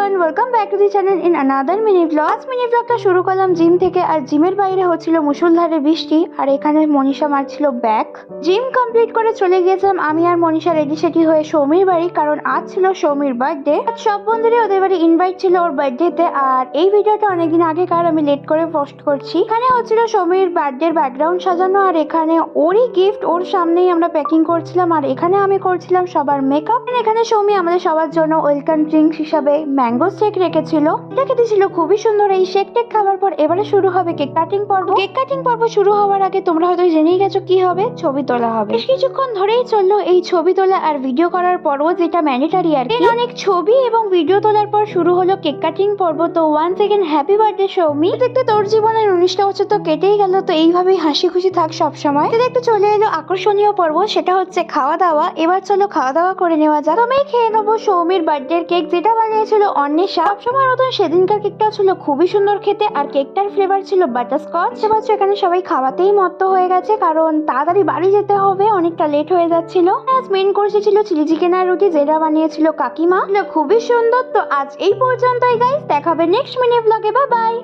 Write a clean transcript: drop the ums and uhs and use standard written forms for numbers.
Everyone, welcome back to the channel in another mini blog. আজ mini ব্লগটা শুরু করলাম জিম থেকে। আর জিমের বাইরে হচ্ছিল মুষলধারে বৃষ্টি, আর এখানে মনীষা মারছিল ব্যাক। জিম কমপ্লিট করে চলে গিয়েছিলাম আমি আর মনীষা রেডি সেটি হয়ে সৌমির বাড়ি, কারণ আজ ছিল সৌমির বার্থডে। সব বন্ধুরই ওদের বাড়ি ইনভাইট ছিল ওর বার্থডেতে। আর এই ভিডিওটা অনেকদিন আগেকার, আমি লেট করে পোস্ট করছি। এখানে হচ্ছিল সৌমির বার্থডের ব্যাকগ্রাউন্ড সাজানো, আর এখানে ওরই গিফট ওর সামনেই আমরা প্যাকিং করছিলাম। আর এখানে আমি করছিলাম সবার মেকআপ। এখানে সৌমি আমাদের সবার জন্য ওয়েলকাম ড্রিঙ্কস হিসাবে ম্যাঙ্গো শেক রেখেছিল। এটা খেতে ছিল খুবই সুন্দর। এই শেক টেক খাবার পর এবারে শুরু হবে কেক কাটিং পর্ব। কেক কাটিং পর্ব শুরু হওয়ার আগে তোমরা হয়তো জেনেই গেছো কি হবে, ছবি তোলা হবে। বেশ কিছুক্ষণ ধরেই চললো এই ছবি তোলা আর ভিডিও করার পর্ব, যেটা ম্যান্ডেটারি আর কি। অনেক ছবি এবং ভিডিও তোলার পর শুরু হলো কেক কাটিং পর্ব। তো once again happy birthday Soumi. দেখতে তোর জীবনের 19টা বছর তো কেটেই গেল, তো এইভাবেই হাসি খুশি থাক সব সময়। দেখতে চলে এলো আকর্ষণীয় পর্ব, সেটা হচ্ছে খাওয়া দাওয়া। এবার চলো খাওয়া দাওয়া করে নেওয়া যাক। আমি খেয়ে নেবো সৌমির বার্থডের কেক, যেটা বানিয়েছিল অন্বেষা। সবসময় মতন সেদিনকার কেকটাও ছিল খুবই সুন্দর খেতে, আর কেকটার ফ্লেভার ছিল বাটারস্কচ। এখানে সবাই খাওয়াতেই মত্ত হয়ে গেছে, কারণ তাড়াতাড়ি বাড়ি যেতে হবে, অনেকটা লেট হয়ে যাচ্ছিল। আজ মেন কোর্সে ছিল চিলি চিকেন আর রুটি, যেটা বানিয়েছিল কাকিমা। খুবই সুন্দর। তো আজ এই পর্যন্তই গাইস, দেখা হবে নেক্সট মিনি ব্লগে। Bye bye.